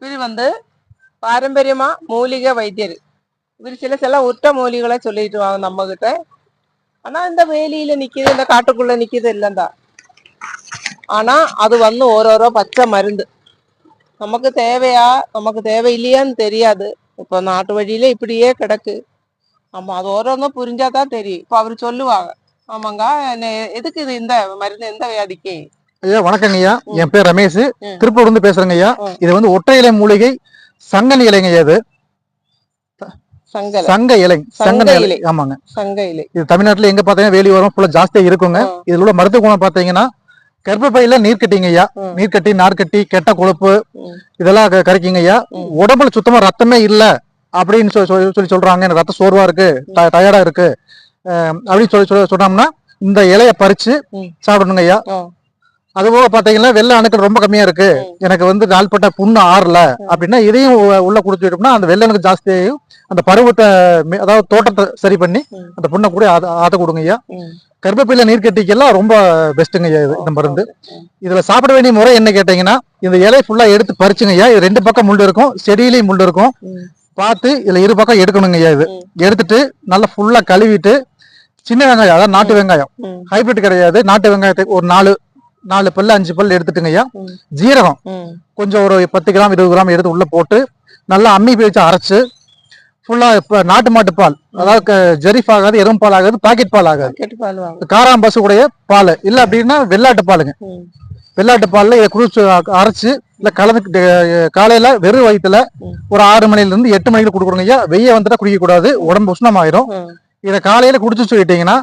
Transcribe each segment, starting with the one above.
இவர் பாரம்பரியமா மூலிகை வைத்தியர். இவர் சில ஒற்ற மூலிகளை சொல்லிட்டு வாங்க நம்ம கிட்ட. ஆனா இந்த வேலியில நிக்குது, இந்த காட்டுக்குள்ள நிக்குது இல்லைந்தா. ஆனா அது ஓரோரோ பச்சை மருந்து நமக்கு தேவையா நமக்கு தேவையில்லையான்னு தெரியாது. இப்போ நாட்டு வழியில இப்படியே கிடக்கு. ஆமா, அது ஓரோன்னும் புரிஞ்சாதான் தெரியும். இப்போ அவரு சொல்லுவாங்க. ஆமாங்க, எதுக்கு இது, இந்த மருந்து எந்த வியாதிக்கு? ஐயா வணக்கங்க ஐயா, என் பேர் ரமேஷ், திருப்பூர் இருந்து பேசுறேங்க ஐயா. இது ஒற்றை இலை மூலிகை சங்கன் இலைங்க ஐயா. இது சங்க இலை, சங்க இலை. ஆமாங்க, சங்க இலை. இது தமிழ்நாட்டுல எங்க பாத்தீங்கன்னா வேலி வரும் ஃபுல்லா ஜாஸ்தியா இருக்குங்க. இதுல உள்ள மருத்துவ குணம் பாத்தீங்கன்னா கர்ப்பப்பையில நீர்க்கட்டிங்க ஐயா, நீர்க்கட்டி, நார்க்கட்டி, கெட்ட கொழுப்பு இதெல்லாம் கரைக்குங்க ஐயா. உடம்புல சுத்தமா ரத்தமே இல்ல அப்படின்னு சொல்றாங்க, எனக்கு ரத்த சோர்வா இருக்கு, டயர்டா இருக்கு அப்படின்னு சொன்னோம்னா இந்த இலைய பறிச்சு சாப்பிடணுங்க ஐயா. அதுபோக பாத்தீங்கன்னா வெள்ளை அணுக்கள் ரொம்ப கம்மியா இருக்கு, எனக்கு நாள்பட்ட புண்ணு ஆறல அப்படின்னா இதையும் உள்ள குடுத்துட்டோம்னா அந்த வெள்ளை அணுக்கு ஜாஸ்தியாகும், அந்த பருவத்தை அதாவது தோட்டத்தை சரி பண்ணி அந்த புண்ணை கூட ஆத்த கொடுங்க ஐயா. கர்ப்பப்பையில நீர் கட்டிக்கெல்லாம் ரொம்ப பெஸ்ட்டுங்க ஐயா இந்த மருந்து. இதுல சாப்பிட வேண்டிய முறை என்ன கேட்டீங்கன்னா, இந்த இலை ஃபுல்லா எடுத்து பறிச்சுங்க ஐயா. இது 2 பக்கம் முள் இருக்கும், செடியிலையும் முள் இருக்கும், பார்த்து இதுல 2 பக்கம் எடுக்கணுங்க ஐயா. இது எடுத்துட்டு நல்லா ஃபுல்லா கழுவிட்டு சின்ன வெங்காயம், அதாவது நாட்டு வெங்காயம், ஹைபிரிட் கிடையாது, நாட்டு வெங்காயத்தை ஒரு 4 பல்லு 5 பல்லு எடுத்துட்டுங்க ஐயா. ஜீரகம் கொஞ்சம் ஒரு 10 கிராம் 20 கிராம் எடுத்து உள்ள போட்டு நல்லா அம்மி வச்சு அரைச்சு ஃபுல்லா நாட்டு மாட்டு பால், அதாவது ஜெரிஃப் ஆகாது, எறும் பால் ஆகாது, பாக்கெட் பால் ஆகாது, காராம் பசு உடைய பால் இல்ல அப்படின்னா வெள்ளாட்டு பாலுங்க. வெள்ளாட்டு பால்ல இதை குடிச்சு அரைச்சு இல்ல கலந்து காலையில வெறும் வயிற்றுல ஒரு 6 மணில இருந்து 8 மணிக்கு கொடுக்குறோங்க ஐயா. வெய்ய வந்துட்டா குடிக்க கூடாது, உடம்பு உஷ்ணமாயிரும். இதை காலையில குடிச்சு சொல்லிட்டீங்கன்னா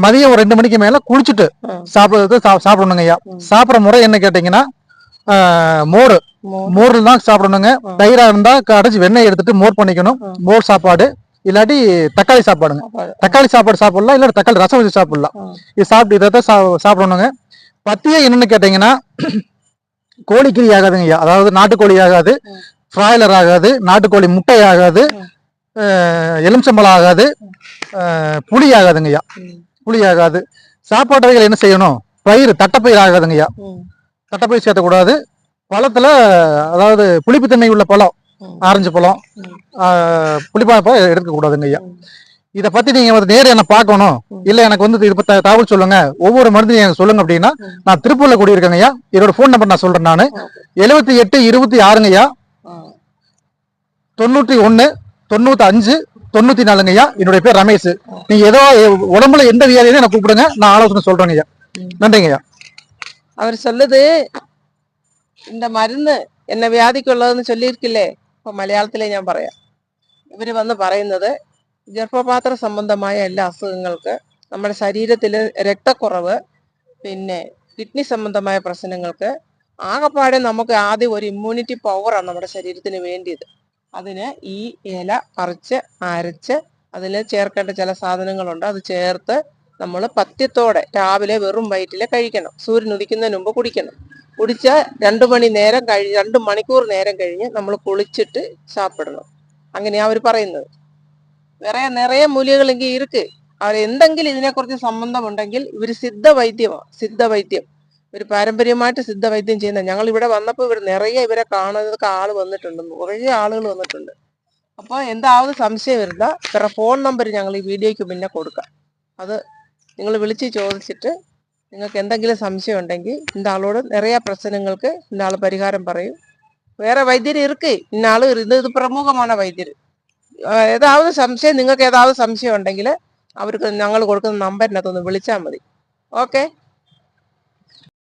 மதியம் ஒரு 2 மணிக்கு மேல குடிச்சிட்டு சாப்பிடணுங்க ஐயா. சாப்பிட்ற முறை என்ன கேட்டீங்கன்னா, மோர்ல தான் சாப்பிடணுங்க. தயிரா இருந்தா கடைச்சி வெண்ணெய் எடுத்துட்டு மோர் பண்ணிக்கணும், மோர் சாப்பாடு. இல்லாட்டி தக்காளி சாப்பாடுங்க, தக்காளி சாப்பாடு சாப்பிடலாம், இல்லாட்டி தக்காளி ரசம் வச்சு சாப்பிடலாம். இது சாப்பிட்டு இதை சாப்பிடணுங்க. பத்தியே என்னன்னு கேட்டீங்கன்னா, கோழிக்கறி ஆகாதுங்க ஐயா, அதாவது நாட்டுக்கோழி ஆகாது, பிராய்லர் ஆகாது, நாட்டுக்கோழி முட்டை ஆகாது, எலுமிச்சம்பழம் ஆகாது, புளி ஆகாதுங்க ஐயா, புளி ஆகாது. சாப்பாட்டு வகைகள் என்ன செய்யணும், பயிர் தட்டைப்பயிர் ஆகாதுங்க ஐயா, தட்டைப்பயிர் சேர்த்தக்கூடாது. பழத்துல அதாவது புளிப்புத்தன்மை உள்ள பழம், ஆரஞ்சு பழம், புளிப்பான பழம் எடுக்கக்கூடாதுங்க ஐயா. இதை பத்தி நீங்க நேரம் என்ன பார்க்கணும், இல்ல எனக்கு இது பத்தி தகவல் சொல்லுங்க, ஒவ்வொரு மருந்தையும் எனக்கு சொல்லுங்க அப்படின்னா, நான் திருப்பூர்ல குடியிருக்கேங்க ஐயா. என்னோட போன் நம்பர் நான் சொல்றேன், நானு 7826 ஐயா 91 95 94 ஐயா. என்னுடைய பேர் ரமேஷ். நீங்க ஏதோ உடம்புல எந்த வியாதியும் எனக்கு கூப்பிடுங்க, நான் ஆலோசனை சொல்றேங்க ஐயா. நன்றிங்க ஐயா. அவர் சொல்லுது இந்த மருந்து என்ன വിയാദിക്കുള്ളതെന്ന് ചൊല്ലിയിരിക്കില്ലേ, ഇപ്പൊ മലയാളത്തിലേ ഞാൻ പറയാം. ഇവര് പറയുന്നത് ഗർഭപാത്ര സംബന്ധമായ എല്ലാ അസുഖങ്ങൾക്ക്, നമ്മുടെ ശരീരത്തിൽ രക്തക്കുറവ്, പിന്നെ കിഡ്നി സംബന്ധമായ പ്രശ്നങ്ങൾക്ക്, ആകെപ്പാടെ നമുക്ക് ആദ്യം ഒരു ഇമ്മ്യൂണിറ്റി പവറാണ് നമ്മുടെ ശരീരത്തിന് വേണ്ടിയത്. അതിന് ഈ ഇല പറിച്ച് അരച്ച് അതിൽ ചേർക്കേണ്ട ചില സാധനങ്ങളുണ്ട്, അത് ചേർത്ത് നമ്മൾ പഥ്യത്തോടെ രാവിലെ വെറും വയറ്റിൽ കഴിക്കണം. സൂര്യൻ ഉദിക്കുന്നതിന് മുമ്പ് കുടിക്കണം. കുടിച്ച 2 മണിക്കൂർ നേരം കഴിഞ്ഞ് നമ്മൾ കുളിച്ചിട്ട് സാപ്പിടണം. അങ്ങനെയാ അവർ പറയുന്നത്. വേറെ നിറയെ മൂലികകളെങ്കിൽ ഇருக்கு. അവർ എന്തെങ്കിലും ഇതിനെക്കുറിച്ച് സംബന്ധമുണ്ടെങ്കിൽ ഇവർ സിദ്ധവൈദ്യമാണ്, സിദ്ധവൈദ്യം. ഒരു പാരമ്പര്യമായിട്ട് സിദ്ധവൈദ്യം ചെയ്യുന്ന. ഞങ്ങൾ ഇവിടെ വന്നപ്പോൾ ഇവർ നിറയെ ഇവരെ കാണുന്നതൊക്കെ ആള് വന്നിട്ടുണ്ടെന്ന്, കുറേ ആളുകൾ വന്നിട്ടുണ്ട്. അപ്പോൾ എന്താவது സംശയം വരുന്ന വേറെ ഫോൺ നമ്പർ ഞങ്ങൾ ഈ വീഡിയോയ്ക്ക് പിന്നെ കൊടുക്കാം. അത് നിങ്ങൾ വിളിച്ച് ചോദിച്ചിട്ട് നിങ്ങൾക്ക് എന്തെങ്കിലും സംശയം ഉണ്ടെങ്കിൽ இந்த ஆளோட நிறைய பிரச்சனைகளுக்கு இந்த ஆள் പരിഹാരം പറയും. വേറെ വൈദ്യർ இருக்கு, இந்த ஆளு ഇത് പ്രമുഖமான വൈദ്യർ. ഏதாவது സംശയം, നിങ്ങൾക്ക് ഏதாவது സംശയം ഉണ്ടെങ്കിൽ അവർക്ക് ഞങ്ങൾ കൊടുക്കുന്ന നമ്പറിനകത്തൊന്ന് വിളിച്ചാൽ മതി. ഓക്കെ.